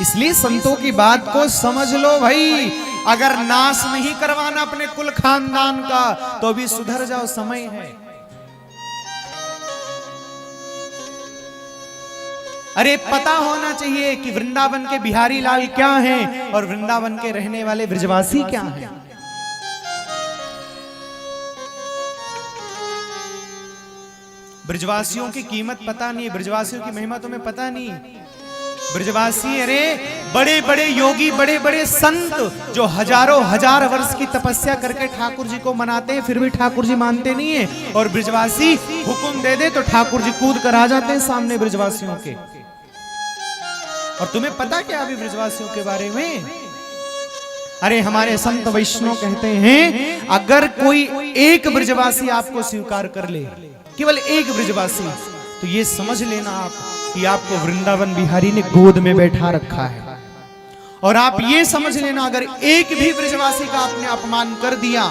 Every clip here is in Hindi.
इसलिए संतों की बात को समझ लो भाई। अगर नाश नहीं करवाना अपने कुल खानदान का तो भी सुधर जाओ, समय है। अरे पता होना चाहिए कि वृंदावन के बिहारी लाल क्या हैं और वृंदावन के रहने वाले ब्रजवासी क्या हैं। ब्रजवासियों की कीमत पता नहीं, ब्रजवासियों की महिमा तुम्हें पता नहीं। ब्रजवासी अरे बड़े बड़े योगी, बड़े बड़े संत जो हजारों हजार वर्ष की तपस्या करके ठाकुर जी को मनाते हैं, फिर भी ठाकुर जी मानते नहीं है। और ब्रजवासी हुक्म दे दे तो ठाकुर जी कूद कर आ जाते हैं सामने ब्रजवासियों के। और तुम्हें पता क्या अभी ब्रजवासियों के बारे में? अरे हमारे संत वैष्णव कहते हैं अगर कोई एक ब्रजवासी आपको स्वीकार कर ले, केवल एक ब्रजवासी, तो ये समझ लेना आप कि आपको वृंदावन बिहारी ने गोद में बैठा रखा है। और आप ये समझ लेना अगर एक भी ब्रजवासी का आपने अपमान कर दिया,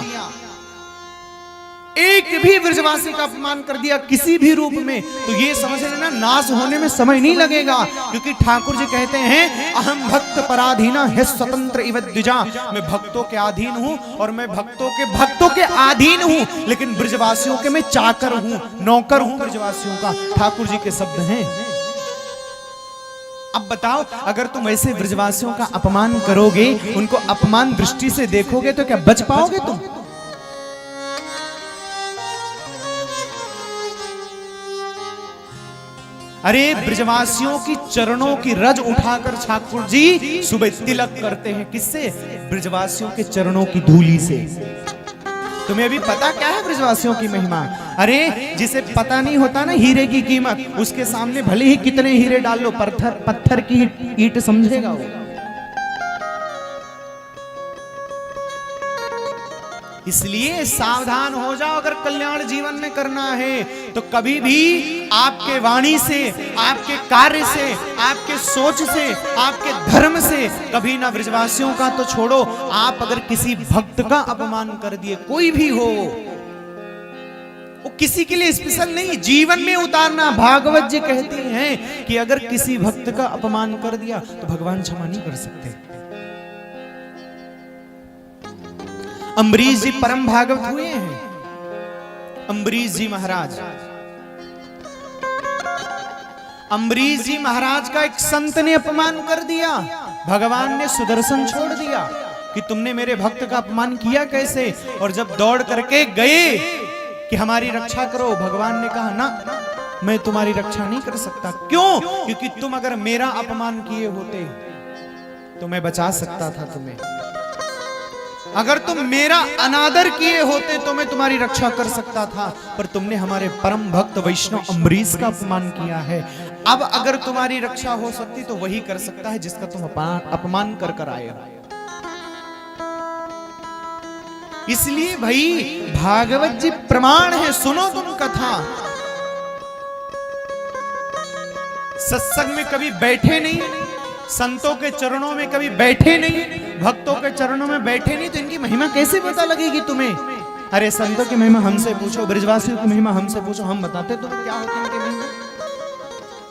एक भी ब्रजवासी का अपमान कर दिया किसी भी रूप में, तो ये समझ लेना नाश होने में समय नहीं लगेगा। क्योंकि ठाकुर जी कहते हैं अहम भक्त पराधीना है स्वतंत्र इव द्विजा, मैं भक्तों के अधीन हूं और मैं भक्तों के अधीन हूं, लेकिन ब्रजवासियों के मैं चाकर हूं, नौकर हूं ब्रजवासियों का। ठाकुर जी के शब्द हैं। अब बताओ अगर तुम ऐसे ब्रजवासियों का अपमान करोगे, उनको अपमान दृष्टि से देखोगे, तो क्या बच पाओगे तुम? अरे ब्रजवासियों की चरणों की रज उठाकर ठाकुर जी सुबह तिलक करते हैं। किससे? ब्रजवासियों के चरणों की धूली से। तुम्हें अभी पता क्या है ब्रजवासियों की महिमा? अरे जिसे पता नहीं होता ना हीरे की कीमत, उसके सामने भले ही कितने हीरे डाल लो, पत्थर की ईंट समझेगा वो। इसलिए सावधान हो जाओ, अगर कल्याण जीवन में करना है तो कभी भी आपके वाणी से, आपके कार्य से, आपके सोच से, आपके धर्म से कभी ना ब्रजवासियों का तो छोड़ो, आप अगर किसी भक्त का अपमान कर दिए, कोई भी हो, वो किसी के लिए स्पेशल नहीं, जीवन में उतारना। भागवत जी कहते हैं कि अगर किसी भक्त का अपमान कर दिया तो भगवान क्षमा नहीं कर सकते। अम्बरीश जी परम भागवत हुए हैं। अम्बरीश जी महाराज, अम्बरीश जी महाराज का एक संत ने अपमान कर दिया, भगवान ने सुदर्शन छोड़ दिया कि तुमने मेरे भक्त का अपमान किया कैसे। और जब दौड़ करके गए कि हमारी रक्षा करो, भगवान ने कहा ना, मैं तुम्हारी रक्षा नहीं कर सकता। क्यों? क्योंकि तुम अगर मेरा अपमान किए होते तो मैं बचा सकता था तुम्हें, अगर तुम मेरा अनादर किए होते तो मैं तुम्हारी रक्षा कर सकता था, पर तुमने हमारे परम भक्त वैष्णव अम्बरीश का अपमान किया है। अब अगर तुम्हारी रक्षा हो सकती तो वही कर सकता है जिसका तुम अपमान कर कर आए हो। इसलिए भाई भागवत जी प्रमाण है, सुनो तुम कथा। सत्संग में कभी बैठे नहीं, संतों के चरणों में कभी बैठे नहीं, भक्तों के चरणों में बैठे नहीं, तो इनकी महिमा कैसे पता लगेगी तुम्हें? अरे संतों की महिमा हमसे पूछो, ब्रजवासियों की महिमा हमसे पूछो, हम बताते तुम्हें क्या होती है इनकी